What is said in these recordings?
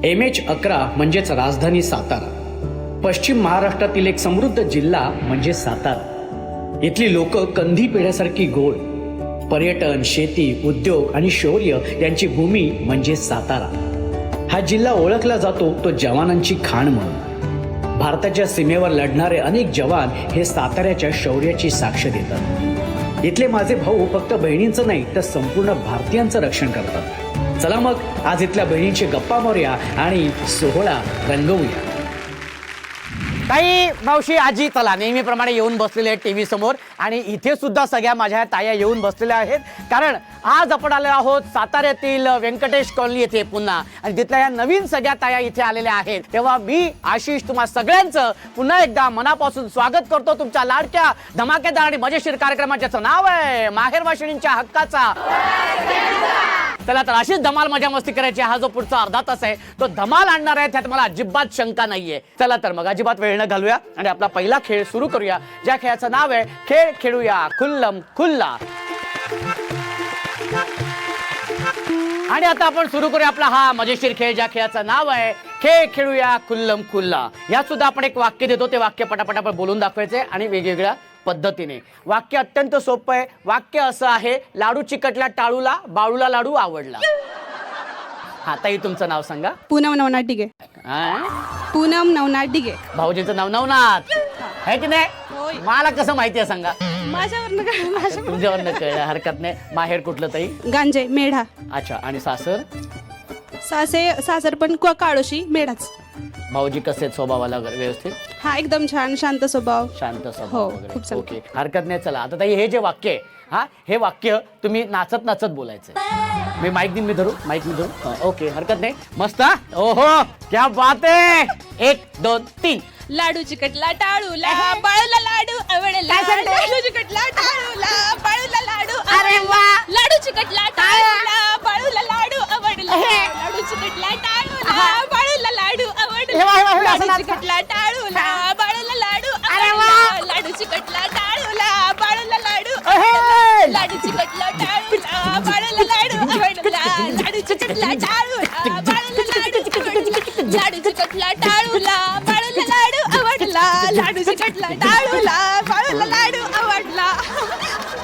MH11 म्हणजेच राजधानी सातारा. पश्चिम महाराष्ट्रातील एक समृद्ध जिल्हा म्हणजे सातारा. इथली लोक कंदी पेढ्यासारखी गोड. पर्यटन, शेती, उद्योग आणि शौर्य यांची भूमी म्हणजे सातारा. हा जिल्हा ओळखला जातो तो जवानांची खाण म्हणून. भारताच्या सीमेवर लढणारे अनेक जवान हे साताऱ्याच्या शौर्याची साक्ष देतात. इथले माझे भाऊ फक्त बहिणींचं नाही तर संपूर्ण भारतीयांचं रक्षण करतात. चला मग आज इथल्या बहिणींची गप्पा मारूया आणि सोहळा रंगवूया. ताई, मावशी, आजी, चला नेहमीप्रमाणे येऊन बसलेले आहेत टीव्ही समोर आणि इथे सुद्धा सगळ्या माझ्या ताया येऊन बसलेल्या आहेत. कारण आज आपण आले आहोत साताऱ्यातील व्यंकटेश कॉलनी येथे पुन्हा, आणि तिथल्या या नवीन सगळ्या ताया इथे आलेल्या आहेत. तेव्हा मी आशिष तुम्हा सगळ्यांचं पुन्हा एकदा मनापासून स्वागत करतो तुमच्या लाडक्या धमाकेदार आणि मजेशीर कार्यक्रमात, ज्याचं नाव आहे माहेर वाशिणींच्या हक्काचा. चला तर अशीच धमाल मजा मस्ती करायची. हा जो पुढचा अर्धा तास आहे तो धमाल आणणार आहे, त्यात मला अजिबात शंका नाहीये. चला तर मग अजिबात वेळ न घालूया आणि आपला पहिला खेळ सुरू करूया, ज्या खेळाचं नाव आहे खेळ खेळूया खुल्लम खुल्ला. आणि आता आपण सुरू करूया आपला हा मजेशीर खेळ, ज्या खेळाचं नाव आहे खेळ खेळूया खुल्लम खुल्ला. यात सुद्धा आपण एक वाक्य देतो, ते वाक्य पटापट आपण बोलून दाखवायचे आणि वेगवेगळ्या पद्धतीने. वाक्य अत्यंत सोपं आहे. वाक्य असं आहे, लाडू चिकटला टाळूला, बाळूला लाडू आवडला. हा ताई, तुमचं नाव सांगा. पूनम नवनाथ डिगे. पूनम नवनाथ डिगे. भाऊजींचं नाव नवनाथ आहे की नाही? मला कसं माहिती आहे सांगा. तुमच्यावरनं कळलं, हरकत नाही. माहेर कुठलं ताई? गांजे मेढा. अच्छा. आणि सासर? सासर पण काळोशी मेढाच. भाऊजी कसे आहेत स्वभावाला व्यवस्थित? हा, एकदम छान, शांत स्वभाव. शांत हो, स्वभाव खूप वगैरे. छान. ओके, हरकत नाही. चला आता ताई, हे जे वाक्य आहे, हा हे वाक्य तुम्ही नाचत नाचत बोलायचं. मी माईक दिन मी धरू, माईक मी धरू. ओके, हरकत नाही. मस्त. ओहो, क्या बात आहे. 1 2 3. लाडू चिकटला टाळूला, बाळूला लाडू आवडला. लाडू चिकटला टाळूला, बाळूला लाडू. अरे वा. लाडू चिकटला टाळूला, बाळूला लाडू आवडला. लाडू चिकटला टाळूला, बाळूला लाडू आवडला. लाडू चिकटला टाळूला, बाळूला लाडू आवडला. लाडू चिकटला टाळूला, बाळूला लाडू आवडला. लाडू चिकटला टाळूला, बाळूला लाडू आवडला. लाडू चिकटला टाळूला, बाळूला लाडू आवडला. लाडू चिकटला टाळूला, बाळूला लाडू आवडला. लाडू चिकटला टाळूला, बाळूला लाडू आवडला.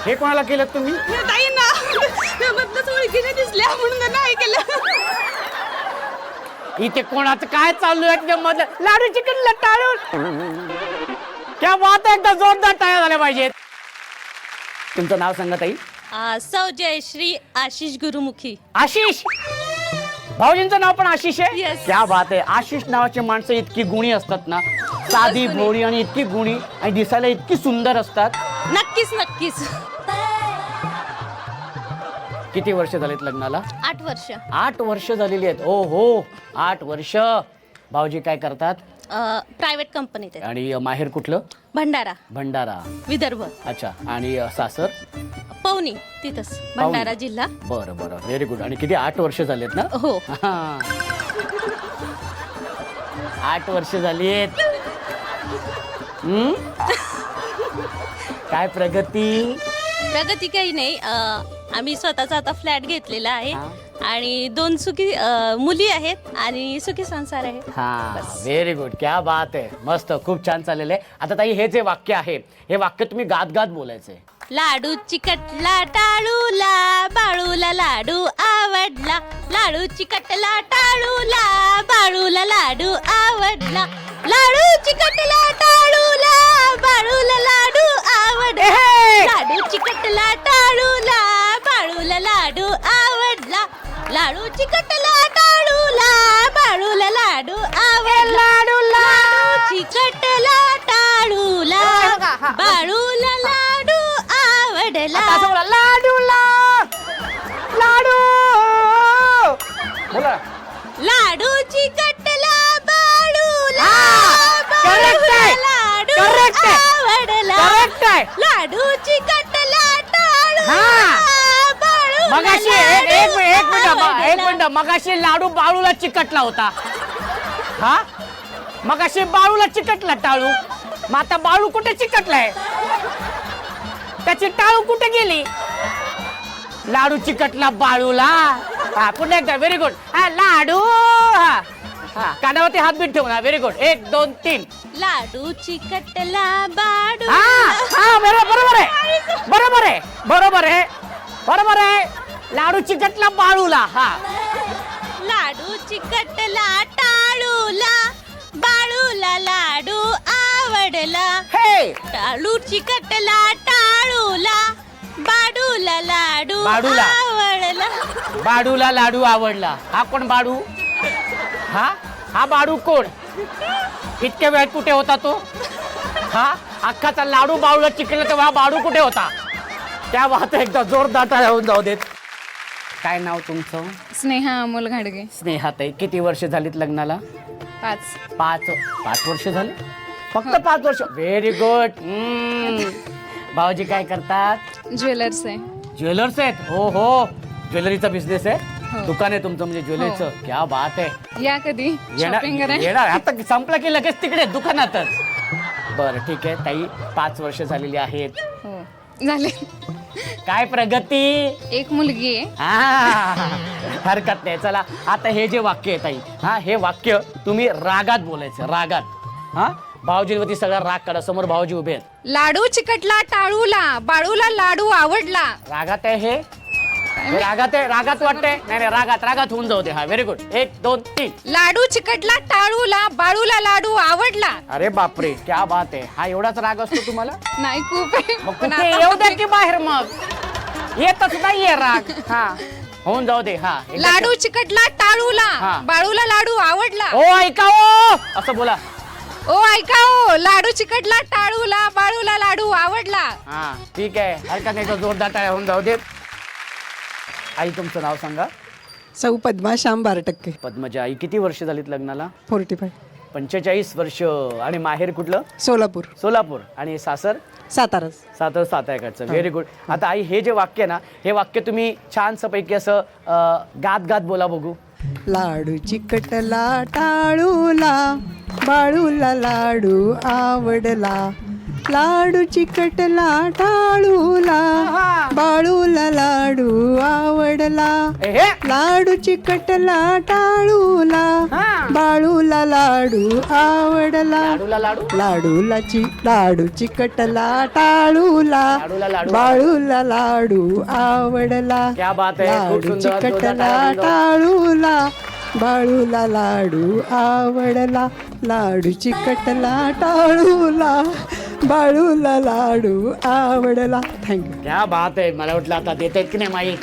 हे कोणाला केलं तुम्ही? ताई ना, मधलंच ओळखीने दिसल्या म्हणून नाही केलं. इथे कोणाचं काय चालू आहे? मधलं लाडू चिकन टाळून. क्या बात आहे. एकदा जोरदार टाळ्या झाल्या पाहिजेत. तुमचं नाव सांगा ताई. सौ जयश्री आशिष गुरुमुखी. आशिष. भाऊजींचं नाव पण आशिष आहे? Yes. क्या बात आहे. आशिष नावाची माणसं इतकी गुणी असतात ना, साधी भोळी आणि इतकी गुणी आणि दिसायला इतकी सुंदर असतात. नक्कीच नक्कीच. किती वर्ष झालीत लग्नाला? 8 वर्ष. 8 वर्ष झालेली आहेत. ओ हो, 8 वर्ष. भाऊजी काय करतात? प्रायव्हेट कंपनीत. आणि माहेर कुठलं? भंडारा. भंडारा, विदर्भ. अच्छा. आणि सासर? पवनी, तिथंच भंडारा जिल्हा. बरं बरं, व्हेरी गुड. आणि किती 8 वर्ष झालेत ना? हो. 8 वर्ष झाली आहेत. काय प्रगती? प्रगती काही नाही. आम्ही स्वतःचा आता फ्लॅट घेतलेला आहे आणि 2 सुखी मुली आहेत आणि सुखी संसार आहे. हा, व्हेरी गुड. क्या बात आहे. मस्त, खूप छान चाललेलं आहे. आता ताई, हे जे वाक्य आहे, हे वाक्य तुम्ही गात गात बोलायचंय. लाडू चिकटला टाळूला, बाळूला लाडू आवडला. लाडू चिकटला टाळूला, बाळूला लाडू आवडला. लाडू चिकटला टाळूला, बाळूला लाडू आवडला. लाडू चिकटला टाळूला, बाळूला लाडू आवडला. लाडू चिकटला टाळूला, बाळूला लाडू आवडला. लाडू चिकटला टाळूला, बाळूला लाडू आवडला. लाडूला लाडू बोला. लाडू चिकटला बाळूला, Correct आहे. लाडू Correct आहे. आवडला. Correct आहे. लाडू चिकटला टाळूला, हा. बाळूला मगाशी लाडू एक आवडला. मिनिट, मगाशी लाडू बाळूला चिकटला होता. हा, मगाशी बाळूला चिकटला टाळू. मग आता बाळू कुठे चिकटलाय? त्याची टाळू कुठे गेली? लाडू चिकटला बाळूला. हा, पुन्हा एकदा. Very good. हा, लाडू. हा, हा कानावरती हात बीट ठेवून व्हेरी गुड 1 2 3 लाडू चिकटला बाडू हा बरोबर आहे बरोबर आहे बरोबर आहे बरोबर आहे लाडू चिकटला बाळूला हा लाडू चिकटला टाळूला बाळूला लाडू आवडला हे लाडू चिकटला टाळूला बाडूला लाडू बाडूला. आवडला बाडूला लाडू आवडला हा कोण बाडू हा बाडू कोण इतक्या वेळात कुठे होता तो हा अख्खाचा लाडू बाळूला चिकटला तेव्हा बाडू कुठे होता त्या वाहत एकदा जोरदार टाळ्या होऊन जाऊ देत काय नाव तुमचं स्नेहा अमोल घाडगे स्नेहाताई किती वर्ष झालीत लग्नाला 5 पाच वर्ष झाले फक्त 5 वर्ष व्हेरी गुड भाऊजी काय करतात ज्वेलर्स आहे ज्वेलर्स आहेत हो ज्वेलरीचा बिझनेस आहे हो. दुकान आहे तुमचं म्हणजे ज्वेलरीचं क्या बात आहे या कधी शॉपिंग करायला येणार आता संपलं की लगेच तिकडे दुकानातच बरं ठीक आहे ताई 5 वर्ष झालेली आहेत हो झाले काय प्रगती एक मुलगी आहे हा हरकत नाही चला आता हे जे वाक्य आहे ताई हा हे वाक्य तुम्ही रागात बोलायचं रागात हा भाऊजीवरती सगळा राग काढा समोर भाऊजी उभे आहेत लाडू चिकटला टाळूला बाळूला लाडू आवडला रागात आहे हे रागात वाटतंय नाही रागात होऊन जाऊ दे हा व्हेरी गुड 1 2 3 लाडू चिकटला टाळूला बाळूला लाडू आवडला अरे बापरे क्या बात आहे हा एवढाच राग असतो तुम्हाला नाही खूप आहे मग पण कुठे आता- येऊ द्या की बाहेर मग येतच नाहीये राग हा होऊन जाऊ दे हा लाडू चिकटला टाळूला हा. बाळूला लाडू आवडला ओ ऐका ओ असं बोला ओ ऐका ओ लाडू चिकटला टाळूला बाळूला लाडू आवडला हा ठीक आहे हरकत नाही तर जोरदार टाळ्या होऊन जाऊ दे आई तुमचं नाव सांगा सौ पद्मा श्याम 12% पद्मजा आई किती वर्ष झालीत लग्नाला 45 45 वर्ष आणि माहेर कुठलं सोलापूर सोलापूर आणि सासर सातारा साताऱ्याकडचं व्हेरी गुड आता आई हे जे वाक्य आहे ना हे वाक्य तुम्ही छानसं पैकी असं गात बोला बघू लाडू चिकटला टाळूला बाळूला लाडू आवडला लाडू चिकटला टाळूला बाळूला लाडू आवडला हे लाडू चिकटला टाळूला बाळूला लाडू आवडला लाडूला लाडू लाडू चिकटला टाळूला लाडूला लाडू बाळूला लाडू आवडला क्या बात आहे खूप लाडू सुंदर जोरदार चिकटला टाळ्या होऊन जाऊ. टाळूला बाळूला लाडू आवडला लाडू चिकटला टाळूला बाळूला लाडू आवडला थँक्यू क्या बात आहे मला वाटलं आता देत आहेत की नाही माई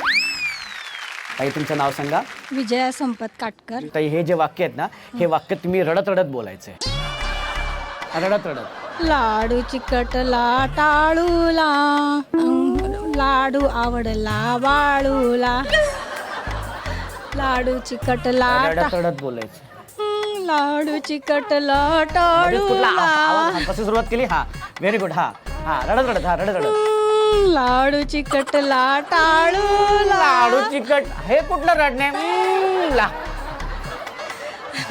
ताई तुमचं नाव सांगा विजया संपत काटकर. ताई हे जे वाक्य आहेत ना हे वाक्य तुम्ही रडत बोलायचंय रडत लाडू चिकटला टाळूला लाडू आवडला बाळूला लाडू चिकटला रडत बोलायचं लाडू चिकटला मध्ये कुठला टाळूला आवाज कसं सुरुवात केली हा व्हेरी गुड हा हा रडत लाडू चिकटला टाळूला लाडू चिकट हे कुठलं रडणे ला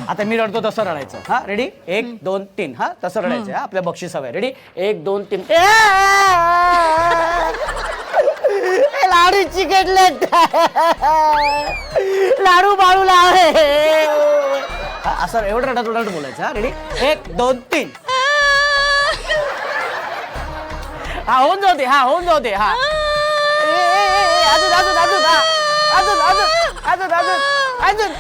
आता मी रडतो तसं रडायचं हा रेडी 1 2 3 हा तसं रडायचं हा आपल्या बक्षीस हवंय रेडी 1 2 3 लाडू चिकटले लाडू बाळूला असं एवढं रडत बोलायचं हा रेडी 1 2 3 हा होऊन जाऊ दे हा अजून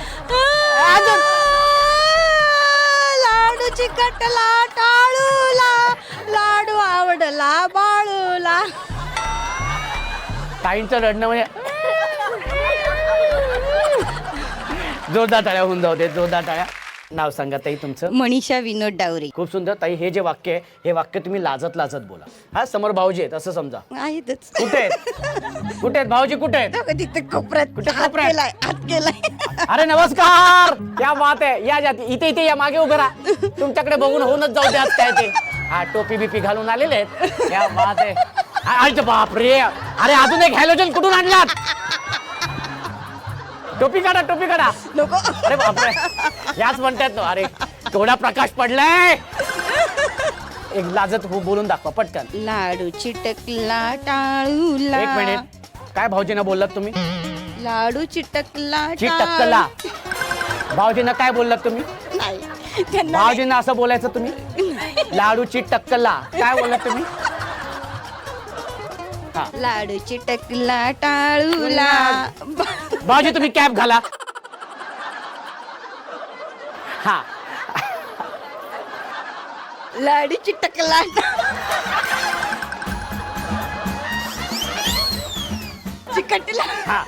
लाडू चिकटला टाळूला लाडू आवडला बाळूला ताईंचं रडणं म्हणजे जोरदार टाळ्या होऊन जाऊ दे जोरदार टाळ्या नाव सांगा ताई तुमचं मनीषा विनोद डावरे. खूप सुंदर ताई हे जे वाक्य आहे हे वाक्य तुम्ही लाजत बोला हा समोर भाऊजी आहेत असं समजा आहेतच. कुठे आहेत भाऊजी कुठे आहेत तिथे कोपऱ्यात कुठे हात कोपऱ्यात? केलाय, हात केलाय. अरे नमस्कार क्या बात आहे या जाती इथे या मागे उभं राहा तुमच्याकडे बघून होऊनच जाऊ दे आज काय ते हा टोपी बिपी घालून आलेले आहेत क्या बात आहे अरे बाप रे अरे अजून एक हॅलोजन कुठून आणलात टोपी काढा नको. अरे बापरे याच म्हणतात ना अरे केवढा प्रकाश पडलाय एक लाजत हो बोलून दाखवा पटकन लाडू चिटकला टाळूला. एक मिनिट काय भाऊजींना बोललात तुम्ही लाडू चिटकला चिटकला भाऊजींना काय बोललात तुम्ही नाही त्यांना भाऊजींना असं बोलायचं तुम्ही लाडूची टक्कला काय बोलत तुम्ही लाडू चिटकला टाळूला भाऊजी तुम्ही कॅप घाला हा लाडू चिटकला चिकटला हा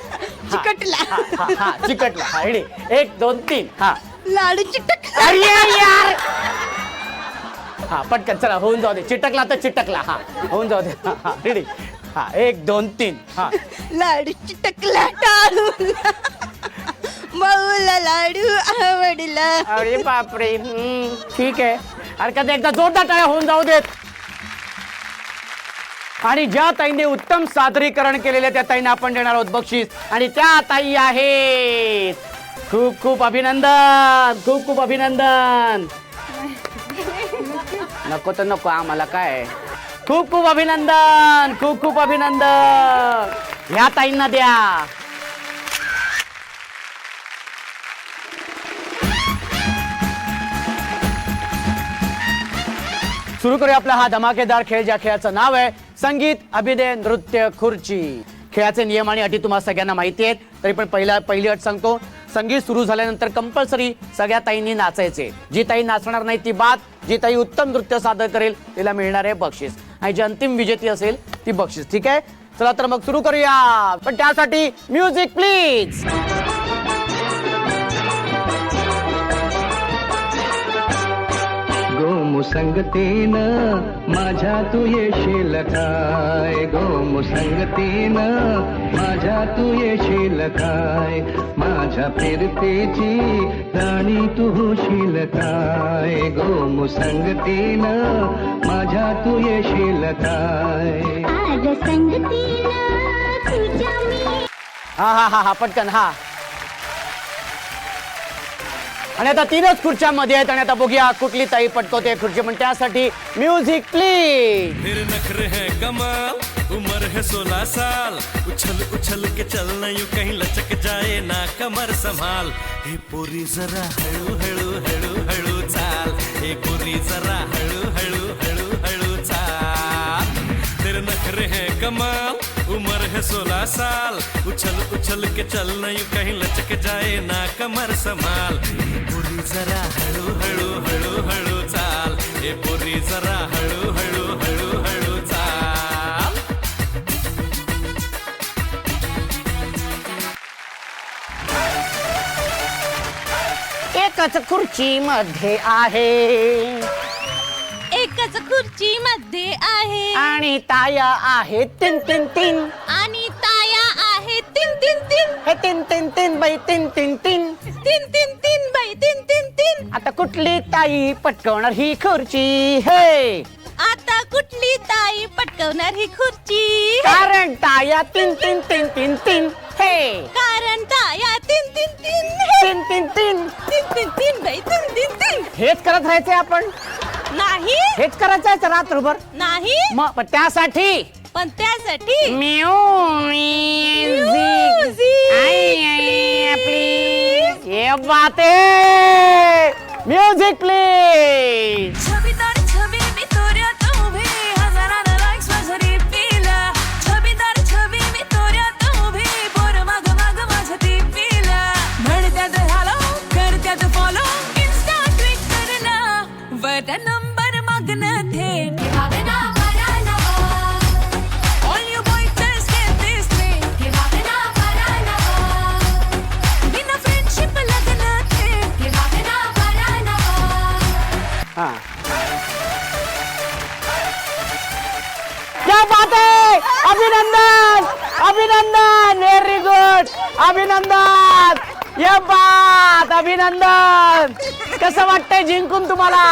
चिकटला हा हा चिकटला हा रेडी 1 2 3 हा लाडू चिटकला अरे यार हा पटकन चला होऊन जाऊ दे चिटकला तर चिटकला हा होऊन जाऊ दे हा रेडी हा 1 2 3 हा लाडू चिटकला टाळूला बाऊला लाडू आवडला. अरे बापरे ठीक आहे हरकत एकदा जोरदार टाळ्या होऊन जाऊ देत. आणि ज्या ताईने उत्तम सादरीकरण केलेले त्या ताईंना आपण देणार आहोत बक्षीस आणि त्या ताई आहेत खूप खूप अभिनंदन खूप खूप अभिनंदन नको तर नको आम्हाला काय खूप खूप अभिनंदन खूप खूप अभिनंदन ह्या ताईंना द्या. सुरू करूया आपला हा धमाकेदार खेळ ज्या खेळाचं नाव आहे संगीत अभिनय नृत्य खुर्ची. खेळाचे नियम आणि अटी तुम्हाला सगळ्यांना माहिती आहेत तरी पण पहिली अट सांगतो संगीत सुरू झाल्यानंतर कंपल्सरी सगळ्या ताईंनी नाचायचे. जी ताई नाचणार नाही ती बाद. जी ताई उत्तम नृत्य सादर करेल तिला मिळणार आहे बक्षीस आणि जी अंतिम विजेती असेल ती बक्षीस. ठीक आहे चला तर मग सुरू करूया पण त्यासाठी म्युझिक प्लीज. गोमुसंगतीन माझ्या तू येशील काय गोमुसंगतीन माझ्या तू येशील काय माझ्या फिरतेची राणी तू होशील काय गोमुसंगतीन माझ्या तू येशील काय हा हा हा हा पटकन हा. आणि आता 3च खुर्च्यांमध्ये आहेत आणि आता बघूया कुठली ताई पटकवते खुर्ची पण त्यासाठी म्युझिक प्लीज. फिर नखरे है कमाल उम्र है 16 साल उछल उछल के चलना यूं कहीं लचक जाए ना कमर संभाल हे पोरी जरा हळू हळू हळू हळू चाल हे पोरी जरा हळू हळू हळू हळू चाल. फिर नखरे है कमाल उम्र है 16 साल उछल उछल के चलना यूं कहीं लचक जाए ना कमर संभाल पोरी जरा हळू हळू हळू हळू चाल हे पोरी जरा हळू हळू हळू हळू चाल. एकच खुर्ची मध्ये आहे एकच खुर्ची मध्ये आहे आणि ताया आहे 3 3 3 आणि ताया आहे 3 3 3 हे 3 3 3 बाई 3 3 3 3 3 3 बाई 3 3 3. आता कुठली ताई पटकवणार ही खुर्ची हे आता कुठली ताई पटकवणार ही खुर्ची कारण ताया 3 3 3 3 3 हे कारण ताया 3 3 3 3 3 3 3 3 3 बाई 3 3 3. हेच करत राहायचंय आपण नाही हेच करायचं रात्रभर नाही मग पण त्यासाठी पण त्यासाठी प्लीज ये बाते म्युझिक प्लीज. छबीदार छबी मी तोऱ्यात उभी हजारानं लाईक्स माझं डीपीला छबीदार छबी मी तोऱ्यात उभी बोर माग माग माझं डीपीला म्हणत्यात हॅलो करत्यात फॉलो इन्स्टा ट्विटरला वर नंबर मागणं थेट All you boys just get this thing बिना फ्रेंडशिप लग्न थेट हाँ क्या बात है अभिनंदन अभिनंदन व्हेरी गुड अभिनंदन ये बात अभिनंदन. कसं वाटतंय जिंकून तुम्हाला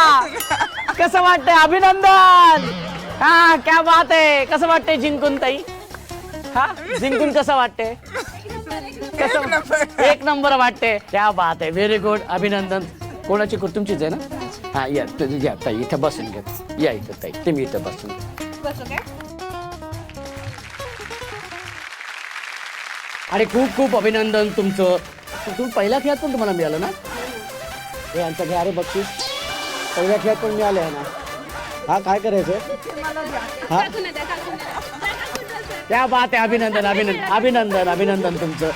कसं वाटतंय अभिनंदन. हा क्या बात आहे कसं वाटतंय जिंकून ताई हा जिंकून कसं वाटतंय कसं 1 नंबर वाटते क्या बात आहे व्हेरी गुड अभिनंदन. कोणाची तुमचीच आहे ना हा या ताई इथं बसून घ्या या इथं ताई तुम्ही इथं बसून घ्या. आणि खूप खूप अभिनंदन तुमचं. तुम्ही पहिला खेळात पण तुम्हाला मिळालं ना हे यांचं घ्या रे बक्षीस. पहिल्या खेळात पण मिळाले आहे ना. हा काय करायचं हा त्या बात आहे. अभिनंदन अभिनंदन अभिनंदन अभिनंदन तुमचं.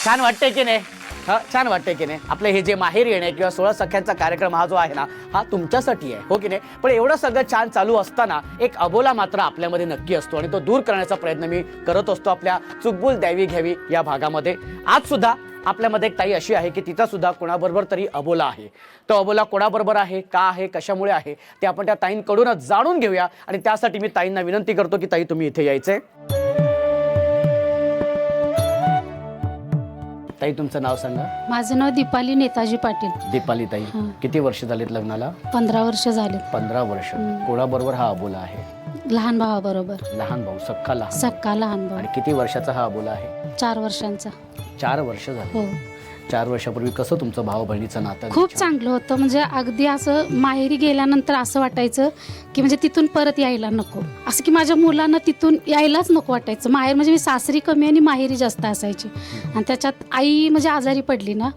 छान वाटतंय की नाही? हा छान वाटतंय की नाही? आपले हे जे माहेर येणे किंवा 16 सख्यांचा कार्यक्रम हा जो आहे ना हा तुमच्यासाठी आहे, हो की नाही? पण एवढं सगळं छान चालू असताना एक अबोला मात्र आपल्यामध्ये नक्की असतो आणि तो दूर करण्याचा प्रयत्न मी करत असतो आपल्या चुकबुल द्यावी घ्यावी या भागामध्ये. आज सुद्धा आपल्यामध्ये एक ताई अशी आहे की तिचा सुद्धा कोणाबरोबर तरी अबोला आहे. तो अबोला कोणाबरोबर आहे, का आहे, कशामुळे आहे ते आपण त्या ताईंकडूनच जाणून घेऊया. आणि त्यासाठी मी ताईंना विनंती करतो की ताई तुम्ही इथे यायचंय. ताई तुमचं नाव सांगा. माझं नाव दीपाली नेताजी पाटील. दीपाली ताई, किती वर्ष झालीत लग्नाला? 15 वर्ष झाले. 15 वर्ष. कोणाबरोबर हा अबोला आहे? लहान भावाबरोबर. लहान भाऊ, सक्का लहान? सक्का लहान भाऊ. आणि किती वर्षाचा हा अबोला आहे? 4 वर्षांचा. 4 वर्ष झाली. हो. 4 वर्षापूर्वी कसं तुमचं भाऊ बहिणीचं नातं? खूप चांगलं होतं. म्हणजे अगदी असं माहेरी गेल्यानंतर असं वाटायचं की म्हणजे तिथून परत यायला नको, असं की माझ्या मुलांना तिथून यायलाच नको वाटायचं. माहेर म्हणजे मी सासरी कमी आणि माहेरी जास्त असायची. आणि त्याच्यात आई म्हणजे आजारी पडली ना,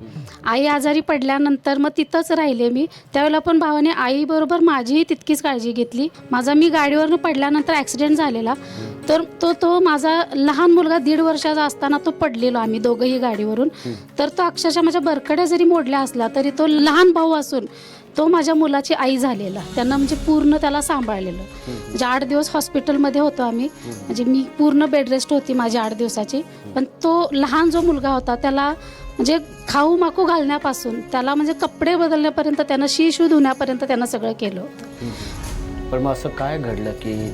आई आजारी पडल्यानंतर मग तिथंच राहिले मी. त्यावेळेला पण भावाने आईबरोबर माझीही तितकीच काळजी घेतली. मी गाडीवरनं पडल्यानंतर ॲक्सिडेंट झालेला, तर तो माझा लहान मुलगा 1.5 वर्षाचा असताना तो पडलेलो आम्ही दोघंही गाडीवरून. तर तो अक्षरशः माझ्या बरकड्या जरी मोडल्या असला तरी तो लहान भाऊ असून तो माझ्या मुलाची आई झालेला. त्यांना म्हणजे पूर्ण त्याला सांभाळलेलं. म्हणजे 8 दिवस हॉस्पिटलमध्ये होतो आम्ही. म्हणजे मी पूर्ण बेड रेस्ट होती माझी 8 दिवसाची. पण तो लहान जो मुलगा होता त्याला म्हणजे खाऊ माकू घालण्यापासून त्याला म्हणजे कपडे बदलण्यापर्यंत त्यानं शिशू धुण्यापर्यंत त्यानं सगळं केलं होतं. पण मग असं काय घडलं की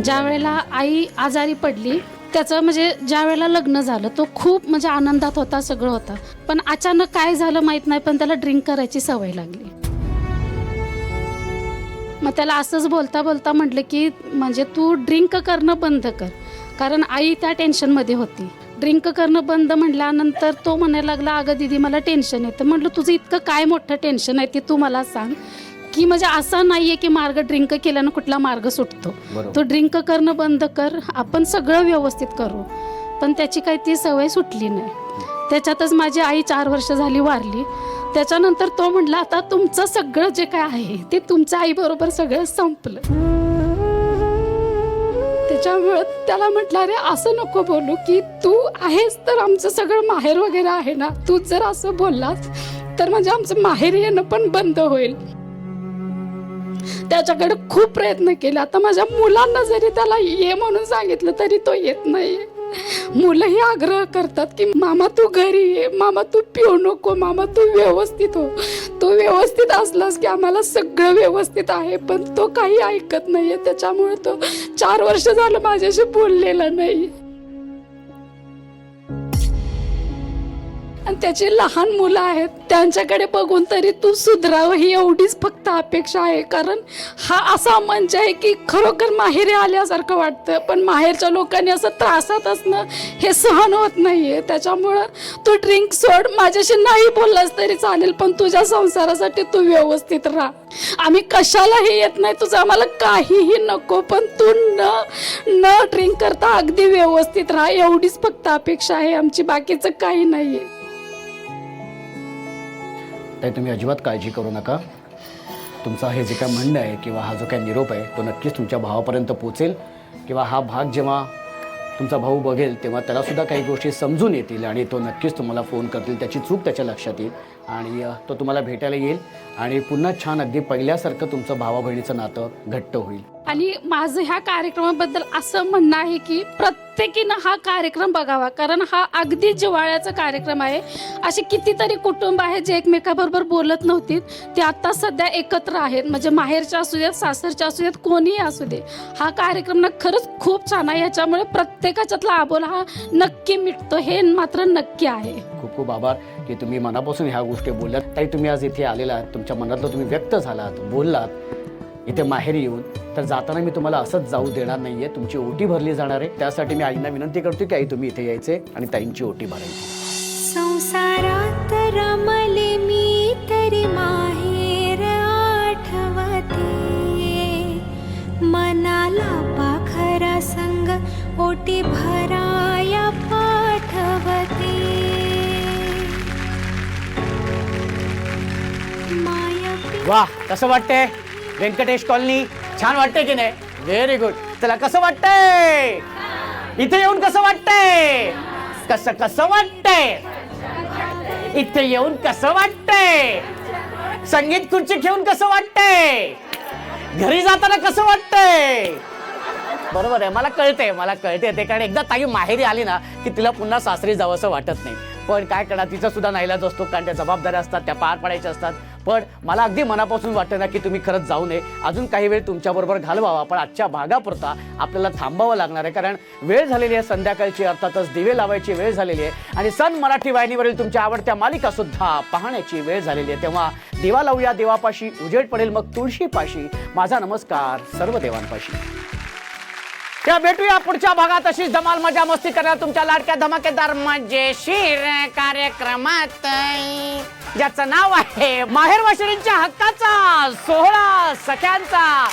ज्या वेळेला आई आजारी पडली त्याचं म्हणजे ज्या वेळेला लग्न झालं तो खूप म्हणजे आनंदात होता, सगळं होता. पण अचानक काय झालं माहित नाही, पण त्याला ड्रिंक करायची सवय लागली. मग त्याला असंच बोलता बोलता म्हटलं की म्हणजे तू ड्रिंक करणं बंद कर, कारण आई त्या टेन्शनमध्ये होती. ड्रिंक करणं बंद म्हटल्यानंतर तो म्हणायला लागला, अगं दीदी मला टेन्शन येतं. म्हटलं तुझं इतकं काय मोठं टेन्शन आहे ते तू मला सांग. की म्हणजे असं नाहीये की मार्ग ड्रिंक केल्यानं कुठला मार्ग सुटतो. तो ड्रिंक करणं बंद कर, आपण सगळं व्यवस्थित करू. पण त्याची काही ती सवय सुटली नाही. त्याच्यातच माझी आई 4 वर्ष झाली वारली. त्याच्यानंतर तो म्हटला आता तुमचं सगळं जे काय आहे ते तुमच्या आईबरोबर सगळं संपलं. त्याच्यामुळे त्याला म्हटलं अरे असं नको बोलू, की तू आहेस तर आमचं सगळं माहेर वगैरे आहे ना, तू जर असं बोललास तर म्हणजे आमचं माहेर येणं पण बंद होईल. त्याच्याकडे खूप प्रयत्न केले. आता माझ्या मुलांना जरी त्याला ये म्हणून सांगितलं तरी तो येत नाही. मुलंही आग्रह करतात की मामा तू घरी ये, मामा तू पिऊ नको, मामा तू व्यवस्थित हो. तू व्यवस्थित असलास की आम्हाला सगळं व्यवस्थित आहे. पण तो काही ऐकत नाहीये. त्याच्यामुळे तो 4 वर्ष झालं माझ्याशी बोललेला नाही. आणि त्याची लहान मुलं आहेत, त्यांच्याकडे बघून तरी तू सुधरावं ही एवढीच फक्त अपेक्षा आहे. कारण हा असा मंच आहे की खरोखर माहेरी आल्यासारखं वाटतं, पण माहेरच्या लोकांनी असं त्रासात असणं हे सहन होत नाहीये. त्याच्यामुळं तू ड्रिंक सोड, माझ्याशी नाही बोललास तरी चालेल, पण तुझ्या संसारासाठी तू व्यवस्थित राहा. आम्ही कशालाही येत नाही, तुझं आम्हाला काहीही नको, पण तू न ड्रिंक करता अगदी व्यवस्थित राहा एवढीच फक्त अपेक्षा आहे आमची, बाकीचं काही नाहीये. ताई तुम्ही अजिबात काळजी करू नका. तुमचं हे जे काय म्हणणं आहे किंवा हा जो काय निरोप आहे तो नक्कीच तुमच्या भावापर्यंत पोचेल. किंवा हा भाग जेव्हा तुमचा भाऊ बघेल तेव्हा त्यालासुद्धा काही गोष्टी समजून येतील आणि तो नक्कीच तुम्हाला फोन करतील. त्याची चूक त्याच्या लक्षात येईल आणि तो तुम्हाला भेटायला येईल आणि पुन्हा छान अगदी पहिल्यासारखं तुमचं भावा बहिणीचं नातं घट्ट होईल. आणि माझं ह्या कार्यक्रमाबद्दल असं म्हणणं आहे की प्रत्येकीनं हा कार्यक्रम बघावा, कारण हा अगदी जिव्हाळ्याचा कार्यक्रम आहे. असे कितीतरी कुटुंब आहेत जे एकमेकाबरोबर बोलत नव्हती, ते आता सध्या एकत्र आहेत. म्हणजे माहेरच्या असू देत, सासरच्या असू देत, कोणीही असू दे. हा कार्यक्रम ना खरंच खूप छान आहे. याच्यामुळे प्रत्येकाच्यातला अबोला हा नक्की मिटतो, हे मात्र नक्की आहे. खूप खूप आभार की तुम्ही मनापासून ह्या गोष्टी बोललात. ताई तुम्ही आज इथे आलेला आहात, तुमच्या मनातलं तुम्ही व्यक्त झालात, बोललात इथे माहेरी येऊन. तर जाताना मी तुम्हाला असंच जाऊ देणार नाहीये, तुमची ओटी भरली जाणार आहे. त्यासाठी मी आईंना विनंती करतो की आई तुम्ही इथे यायचे आणि ताईंची ओटी भरायची. संसारात रमले मी तरी माहेर आठवते, मनाला पाखरा संग ओटी भराया पाठवते. वा, कसं वाटतंय व्यंकटेश कॉलनी? छान वाटतंय की नाही? Very good. चला, कसं वाटतंय इथे येऊन? कसं वाटतंय? कसं कसं वाटतंय इथे येऊन? कसं वाटतंय? संगीत खुर्ची घेऊन कसं वाटतंय? घरी जाताना कसं वाटतंय? बरोबर आहे, मला कळते ते, कारण एकदा ताई माहेरी आली ना की तिला पुन्हा सासरी जावंसं वाटत नाही. पण काय करणार, तिचा सुद्धा नाईलाज असतो, कारण त्या जबाबदाऱ्या असतात, त्या पार पाडायच्या असतात. पण मला अगदी मनापासून वाटतं ना की तुम्ही खरंच जाऊ नये, अजून काही वेळ तुमच्याबरोबर घालवावा. पण आजच्या भागापुरता आपल्याला थांबावं लागणार आहे, कारण वेळ झालेली आहे संध्याकाळची, अर्थातच दिवे लावायची वेळ झालेली आहे आणि सन मराठी वाहिनीवरील तुमच्या आवडत्या मालिका सुद्धा पाहण्याची वेळ झालेली आहे. तेव्हा दिवा लावूया देवापाशी, उजेड पडेल मग तुळशीपाशी. माझा नमस्कार सर्व देवांपाशी. त्या भेटूया पुढच्या भागात अशीच धमाल मजा मस्ती करणार तुमच्या लाडक्या धमाकेदार मजेशीर कार्यक्रमात, ज्याचं नाव आहे माहेर वाशिणींच्या हक्काचा सोहळा सख्यांचा.